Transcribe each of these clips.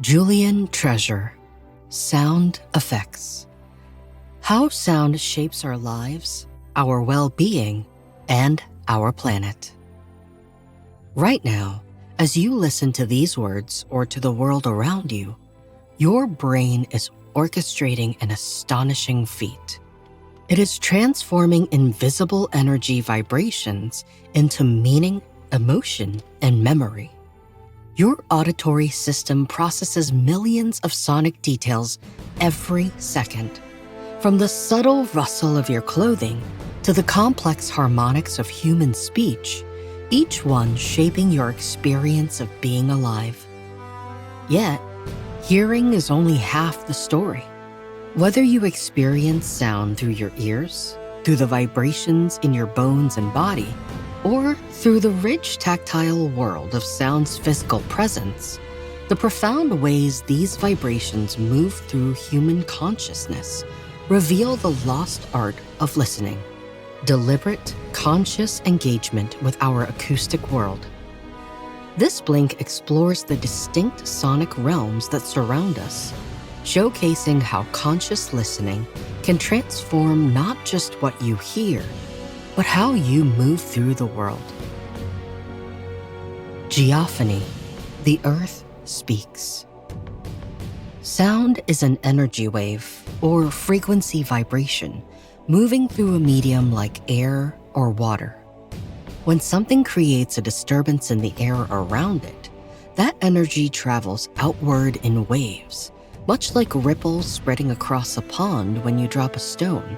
Julian Treasure, Sound Effects. How sound shapes our lives, our well-being, and our planet. Right now, as you listen to these words or to the world around you, your brain is orchestrating an astonishing feat. It is transforming invisible energy vibrations into meaning, emotion, and memory. Your auditory system processes millions of sonic details every second, from the subtle rustle of your clothing to the complex harmonics of human speech, each one shaping your experience of being alive. Yet, hearing is only half the story. Whether you experience sound through your ears, through the vibrations in your bones and body, or through the rich tactile world of sound's physical presence, the profound ways these vibrations move through human consciousness reveal the lost art of listening. Deliberate, conscious engagement with our acoustic world. This blink explores the distinct sonic realms that surround us, showcasing how conscious listening can transform not just what you hear, but how you move through the world. Geophony, the earth speaks. Sound is an energy wave or frequency vibration moving through a medium like air or water. When something creates a disturbance in the air around it, that energy travels outward in waves, much like ripples spreading across a pond when you drop a stone.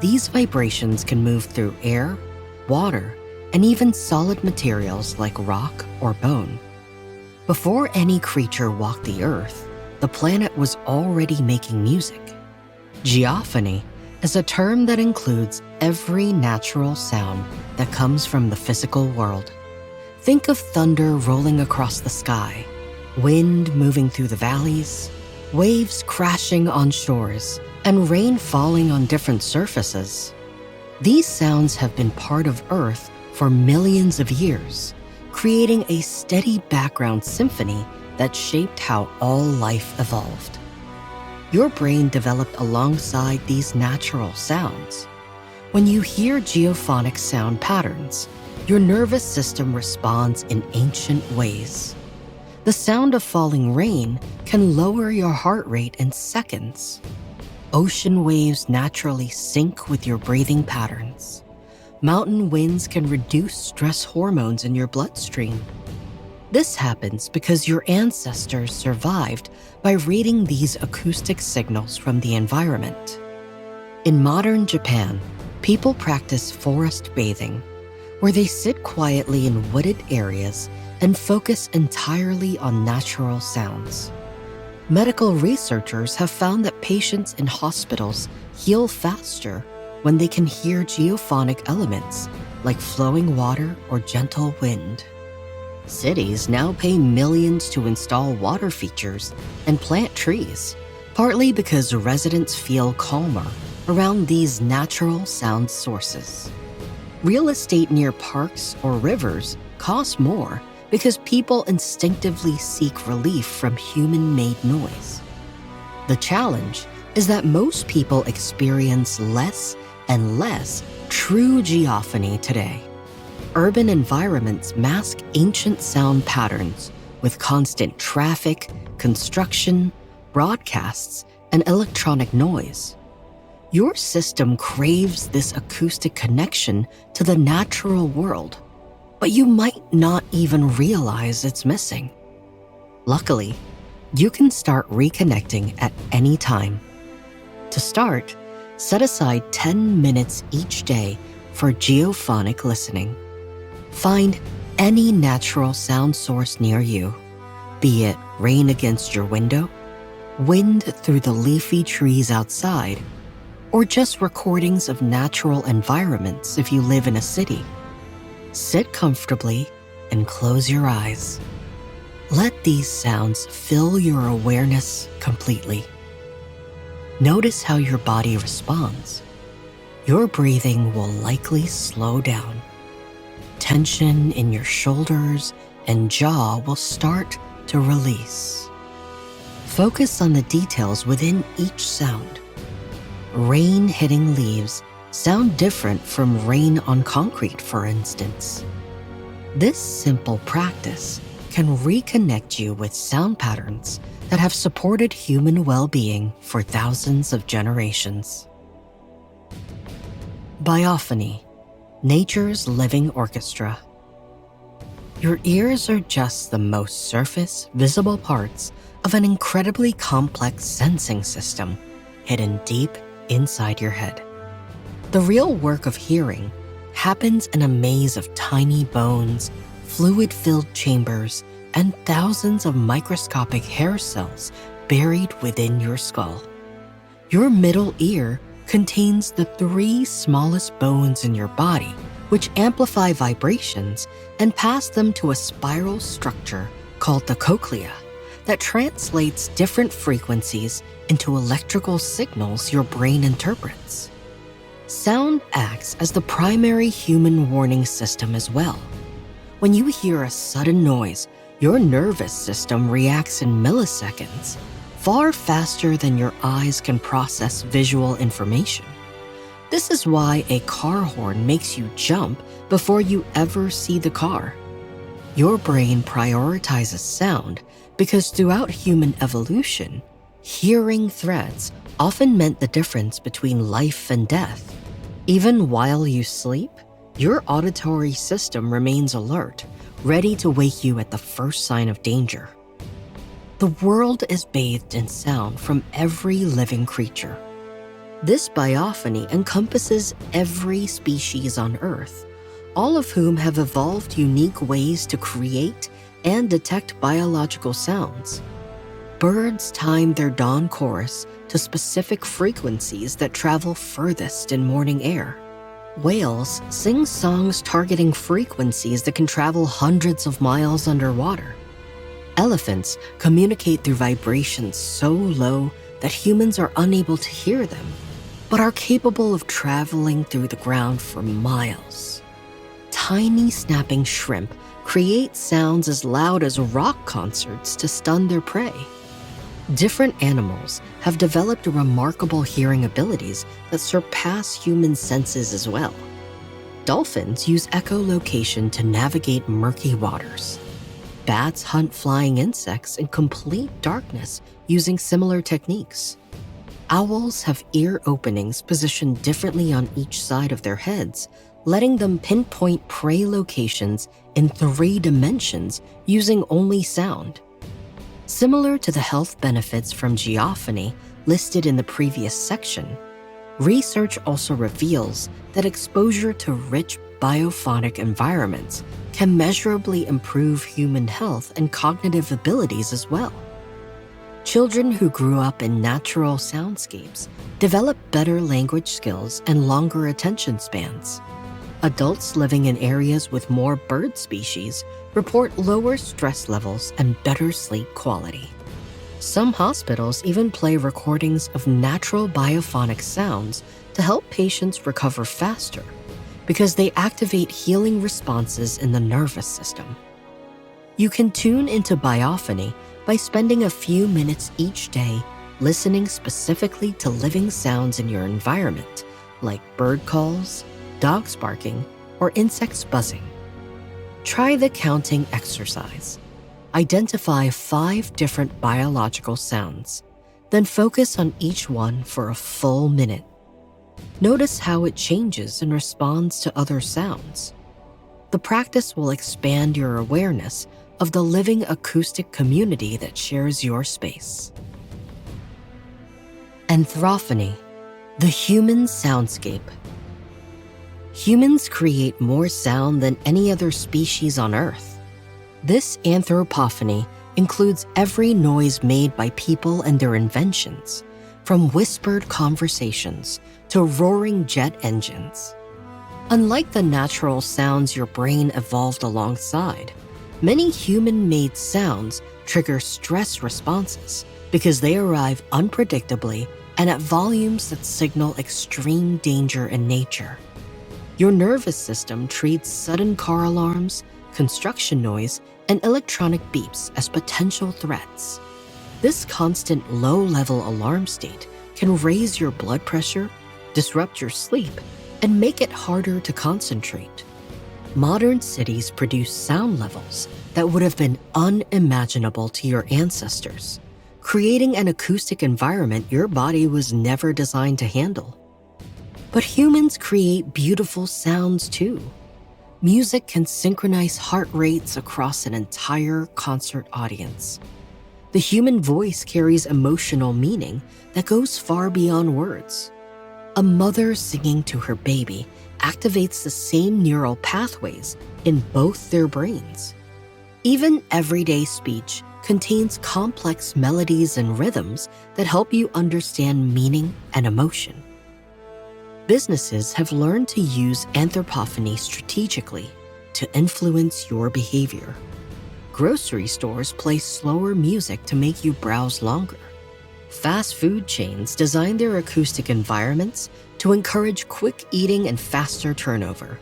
These vibrations can move through air, water, and even solid materials like rock or bone. Before any creature walked the earth, the planet was already making music. Geophony is a term that includes every natural sound that comes from the physical world. Think of thunder rolling across the sky, wind moving through the valleys, waves crashing on shores, and rain falling on different surfaces. These sounds have been part of Earth for millions of years, creating a steady background symphony that shaped how all life evolved. Your brain developed alongside these natural sounds. When you hear geophonic sound patterns, your nervous system responds in ancient ways. The sound of falling rain can lower your heart rate in seconds. Ocean waves naturally sync with your breathing patterns. Mountain winds can reduce stress hormones in your bloodstream. This happens because your ancestors survived by reading these acoustic signals from the environment. In modern Japan, people practice forest bathing, where they sit quietly in wooded areas and focus entirely on natural sounds. Medical researchers have found that patients in hospitals heal faster when they can hear geophonic elements like flowing water or gentle wind. Cities now pay millions to install water features and plant trees, partly because residents feel calmer around these natural sound sources. Real estate near parks or rivers costs more because people instinctively seek relief from human-made noise. The challenge is that most people experience less and less true geophony today. Urban environments mask ancient sound patterns with constant traffic, construction, broadcasts, and electronic noise. Your system craves this acoustic connection to the natural world, but you might not even realize it's missing. Luckily, you can start reconnecting at any time. To start, set aside 10 minutes each day for geophonic listening. Find any natural sound source near you, be it rain against your window, wind through the leafy trees outside, or just recordings of natural environments if you live in a city. Sit comfortably and close your eyes. Let these sounds fill your awareness completely. Notice how your body responds. Your breathing will likely slow down. Tension in your shoulders and jaw will start to release. Focus on the details within each sound. Rain hitting leaves sound different from rain on concrete, for instance. This simple practice can reconnect you with sound patterns that have supported human well-being for thousands of generations. Biophony, nature's living orchestra. Your ears are just the most surface, visible parts of an incredibly complex sensing system hidden deep inside your head. The real work of hearing happens in a maze of tiny bones, fluid-filled chambers, and thousands of microscopic hair cells buried within your skull. Your middle ear contains the 3 smallest bones in your body, which amplify vibrations and pass them to a spiral structure called the cochlea that translates different frequencies into electrical signals your brain interprets. Sound acts as the primary human warning system as well. When you hear a sudden noise, your nervous system reacts in milliseconds, far faster than your eyes can process visual information. This is why a car horn makes you jump before you ever see the car. Your brain prioritizes sound because throughout human evolution, hearing threats often meant the difference between life and death. Even while you sleep, your auditory system remains alert, ready to wake you at the first sign of danger. The world is bathed in sound from every living creature. This biophony encompasses every species on Earth, all of whom have evolved unique ways to create and detect biological sounds. Birds time their dawn chorus to specific frequencies that travel furthest in morning air. Whales sing songs targeting frequencies that can travel hundreds of miles underwater. Elephants communicate through vibrations so low that humans are unable to hear them, but are capable of traveling through the ground for miles. Tiny snapping shrimp create sounds as loud as rock concerts to stun their prey. Different animals have developed remarkable hearing abilities that surpass human senses as well. Dolphins use echolocation to navigate murky waters. Bats hunt flying insects in complete darkness using similar techniques. Owls have ear openings positioned differently on each side of their heads, letting them pinpoint prey locations in 3 dimensions using only sound. Similar to the health benefits from geophony listed in the previous section, research also reveals that exposure to rich biophonic environments can measurably improve human health and cognitive abilities as well. Children who grew up in natural soundscapes develop better language skills and longer attention spans. Adults living in areas with more bird species report lower stress levels and better sleep quality. Some hospitals even play recordings of natural biophonic sounds to help patients recover faster because they activate healing responses in the nervous system. You can tune into biophony by spending a few minutes each day listening specifically to living sounds in your environment, like bird calls, dogs barking, or insects buzzing. Try the counting exercise. Identify 5 different biological sounds, then focus on each one for a full minute. Notice how it changes and responds to other sounds. The practice will expand your awareness of the living acoustic community that shares your space. Anthrophony, the human soundscape. Humans create more sound than any other species on Earth. This anthropophony includes every noise made by people and their inventions, from whispered conversations to roaring jet engines. Unlike the natural sounds your brain evolved alongside, many human-made sounds trigger stress responses because they arrive unpredictably and at volumes that signal extreme danger in nature. Your nervous system treats sudden car alarms, construction noise, and electronic beeps as potential threats. This constant low-level alarm state can raise your blood pressure, disrupt your sleep, and make it harder to concentrate. Modern cities produce sound levels that would have been unimaginable to your ancestors, creating an acoustic environment your body was never designed to handle. But humans create beautiful sounds too. Music can synchronize heart rates across an entire concert audience. The human voice carries emotional meaning that goes far beyond words. A mother singing to her baby activates the same neural pathways in both their brains. Even everyday speech contains complex melodies and rhythms that help you understand meaning and emotion. Businesses have learned to use anthropophony strategically to influence your behavior. Grocery stores play slower music to make you browse longer. Fast food chains design their acoustic environments to encourage quick eating and faster turnover.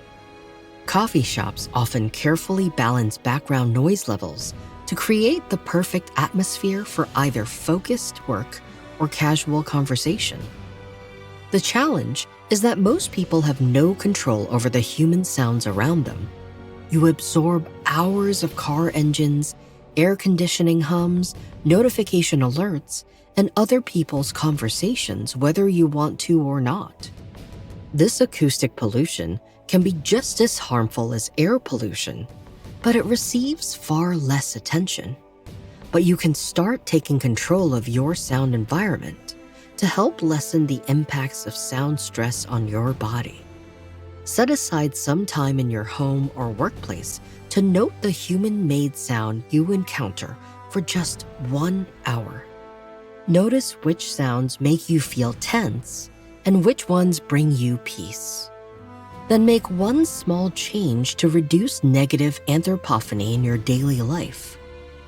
Coffee shops often carefully balance background noise levels to create the perfect atmosphere for either focused work or casual conversation. The challenge is that most people have no control over the human sounds around them. You absorb hours of car engines, air conditioning hums, notification alerts, and other people's conversations whether you want to or not. This acoustic pollution can be just as harmful as air pollution, but it receives far less attention. But you can start taking control of your sound environment to help lessen the impacts of sound stress on your body. Set aside some time in your home or workplace to note the human-made sound you encounter for just 1 hour. Notice which sounds make you feel tense and which ones bring you peace. Then make one small change to reduce negative anthropophony in your daily life.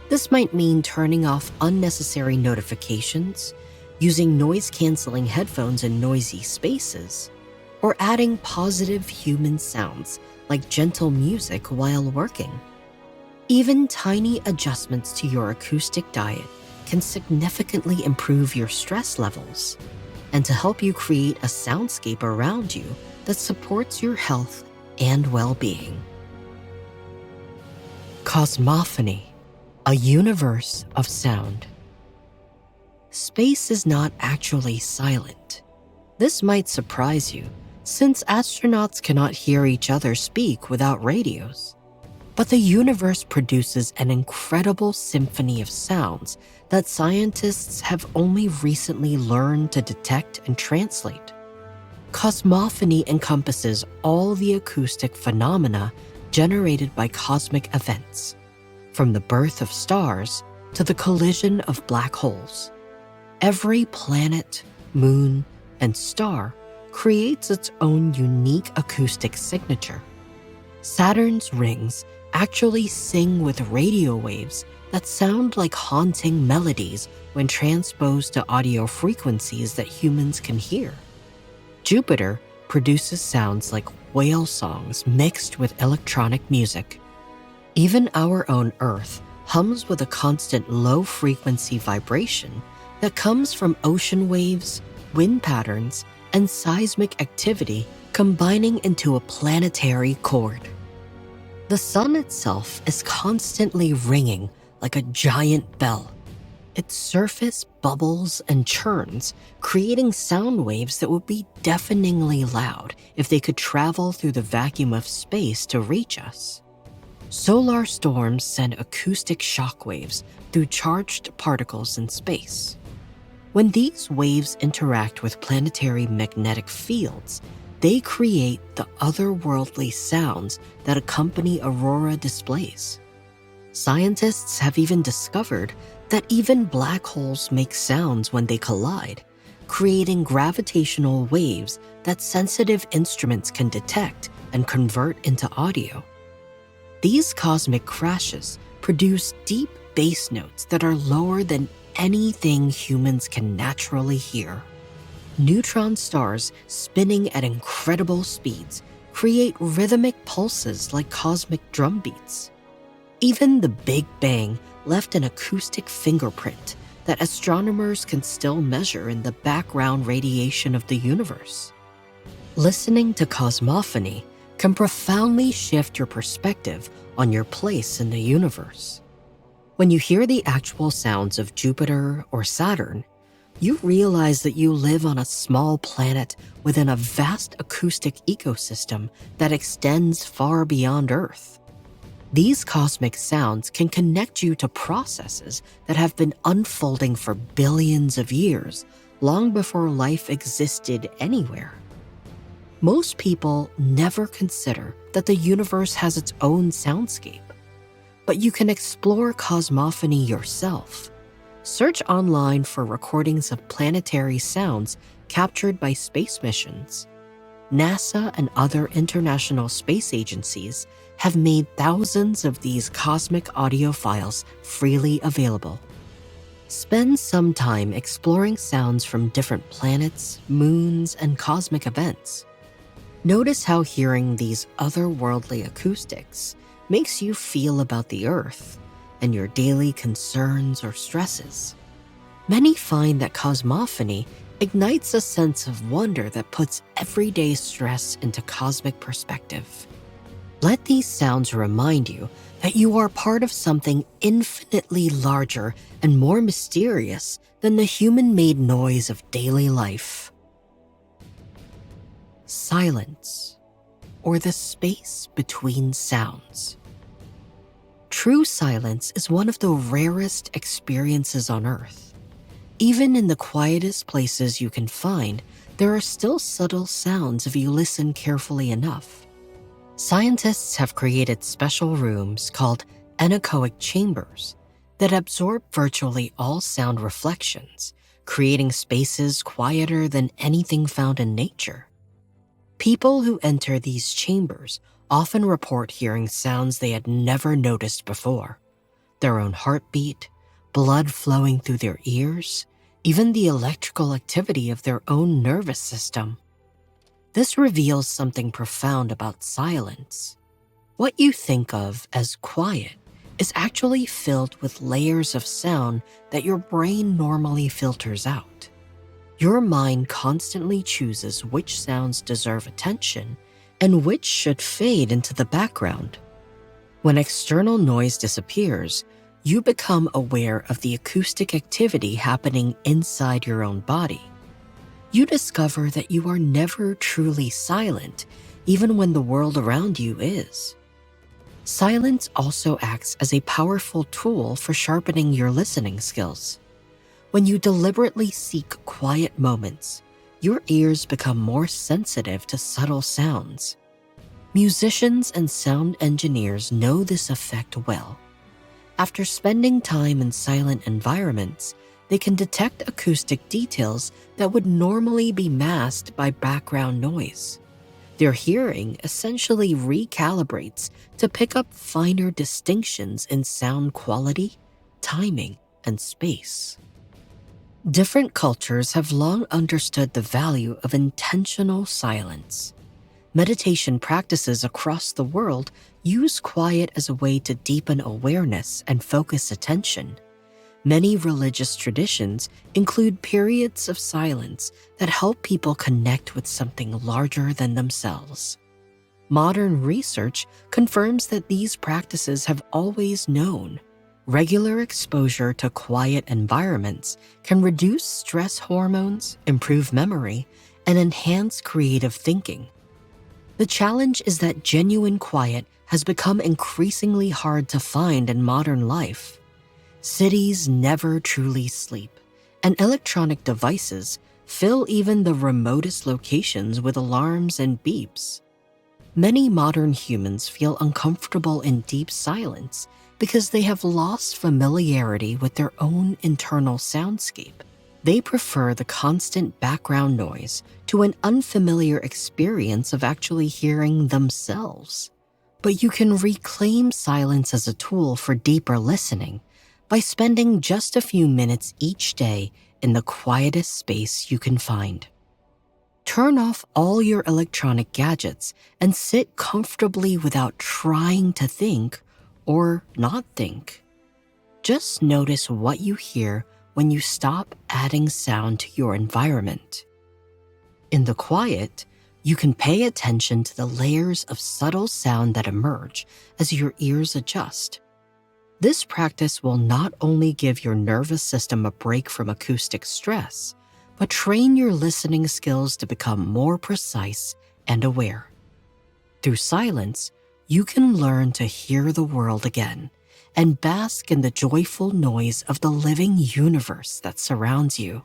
This might mean turning off unnecessary notifications, using noise-canceling headphones in noisy spaces, or adding positive human sounds like gentle music while working. Even tiny adjustments to your acoustic diet can significantly improve your stress levels and to help you create a soundscape around you that supports your health and well-being. Cosmophony, a universe of sound. Space is not actually silent. This might surprise you, since astronauts cannot hear each other speak without radios. But the universe produces an incredible symphony of sounds that scientists have only recently learned to detect and translate. Cosmophony encompasses all the acoustic phenomena generated by cosmic events, from the birth of stars to the collision of black holes. Every planet, moon, and star creates its own unique acoustic signature. Saturn's rings actually sing with radio waves that sound like haunting melodies when transposed to audio frequencies that humans can hear. Jupiter produces sounds like whale songs mixed with electronic music. Even our own Earth hums with a constant low-frequency vibration that comes from ocean waves, wind patterns, and seismic activity combining into a planetary chord. The sun itself is constantly ringing like a giant bell. Its surface bubbles and churns, creating sound waves that would be deafeningly loud if they could travel through the vacuum of space to reach us. Solar storms send acoustic shockwaves through charged particles in space. When these waves interact with planetary magnetic fields, they create the otherworldly sounds that accompany aurora displays. Scientists have even discovered that even black holes make sounds when they collide, creating gravitational waves that sensitive instruments can detect and convert into audio. These cosmic crashes produce deep bass notes that are lower than anything humans can naturally hear. Neutron stars spinning at incredible speeds create rhythmic pulses like cosmic drum beats. Even the Big Bang left an acoustic fingerprint, that astronomers can still measure in the background radiation of the universe. Listening to cosmophony can profoundly shift your perspective on your place in the universe. When you hear the actual sounds of Jupiter or Saturn, you realize that you live on a small planet within a vast acoustic ecosystem that extends far beyond Earth. These cosmic sounds can connect you to processes that have been unfolding for billions of years, long before life existed anywhere. Most people never consider that the universe has its own soundscape, but you can explore cosmophony yourself. Search online for recordings of planetary sounds captured by space missions. NASA and other international space agencies have made thousands of these cosmic audio files freely available. Spend some time exploring sounds from different planets, moons, and cosmic events. Notice how hearing these otherworldly acoustics makes you feel about the Earth and your daily concerns or stresses. Many find that cosmophony ignites a sense of wonder that puts everyday stress into cosmic perspective. Let these sounds remind you that you are part of something infinitely larger and more mysterious than the human-made noise of daily life. Silence, or the space between sounds. True silence is one of the rarest experiences on Earth. Even in the quietest places you can find, there are still subtle sounds if you listen carefully enough. Scientists have created special rooms called anechoic chambers that absorb virtually all sound reflections, creating spaces quieter than anything found in nature. People who enter these chambers often report hearing sounds they had never noticed before. Their own heartbeat, blood flowing through their ears, even the electrical activity of their own nervous system. This reveals something profound about silence. What you think of as quiet is actually filled with layers of sound that your brain normally filters out. Your mind constantly chooses which sounds deserve attention and which should fade into the background. When external noise disappears, you become aware of the acoustic activity happening inside your own body. You discover that you are never truly silent, even when the world around you is. Silence also acts as a powerful tool for sharpening your listening skills. When you deliberately seek quiet moments, your ears become more sensitive to subtle sounds. Musicians and sound engineers know this effect well. After spending time in silent environments, they can detect acoustic details that would normally be masked by background noise. Their hearing essentially recalibrates to pick up finer distinctions in sound quality, timing, and space. Different cultures have long understood the value of intentional silence. Meditation practices across the world use quiet as a way to deepen awareness and focus attention. Many religious traditions include periods of silence that help people connect with something larger than themselves. Modern research confirms that these practices have always known. Regular exposure to quiet environments can reduce stress hormones, improve memory, and enhance creative thinking. The challenge is that genuine quiet has become increasingly hard to find in modern life. Cities never truly sleep, and electronic devices fill even the remotest locations with alarms and beeps. Many modern humans feel uncomfortable in deep silence because they have lost familiarity with their own internal soundscape. They prefer the constant background noise to an unfamiliar experience of actually hearing themselves. But you can reclaim silence as a tool for deeper listening by spending just a few minutes each day in the quietest space you can find. Turn off all your electronic gadgets and sit comfortably without trying to think or not think. Just notice what you hear when you stop adding sound to your environment. In the quiet, you can pay attention to the layers of subtle sound that emerge as your ears adjust. This practice will not only give your nervous system a break from acoustic stress, but train your listening skills to become more precise and aware. Through silence, you can learn to hear the world again and bask in the joyful noise of the living universe that surrounds you.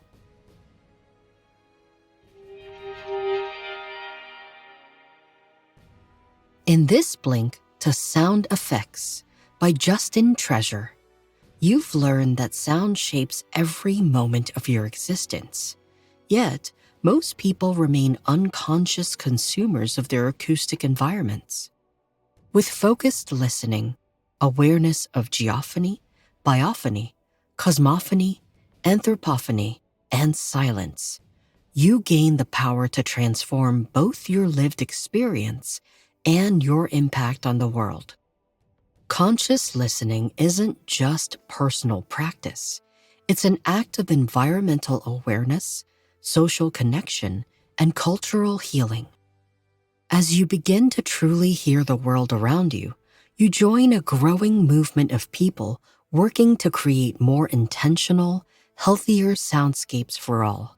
In this Blink to Sound Effects by Justin Treasure, you've learned that sound shapes every moment of your existence. Yet, most people remain unconscious consumers of their acoustic environments. With focused listening, awareness of geophony, biophony, cosmophony, anthropophony, and silence, you gain the power to transform both your lived experience and your impact on the world. Conscious listening isn't just personal practice. It's an act of environmental awareness, social connection, and cultural healing. As you begin to truly hear the world around you, you join a growing movement of people working to create more intentional, healthier soundscapes for all.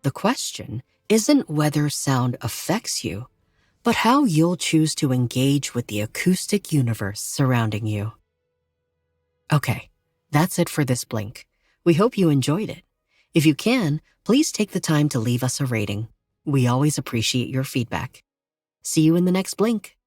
The question isn't whether sound affects you, but how you'll choose to engage with the acoustic universe surrounding you. Okay, that's it for this Blink. We hope you enjoyed it. If you can, please take the time to leave us a rating. We always appreciate your feedback. See you in the next Blink.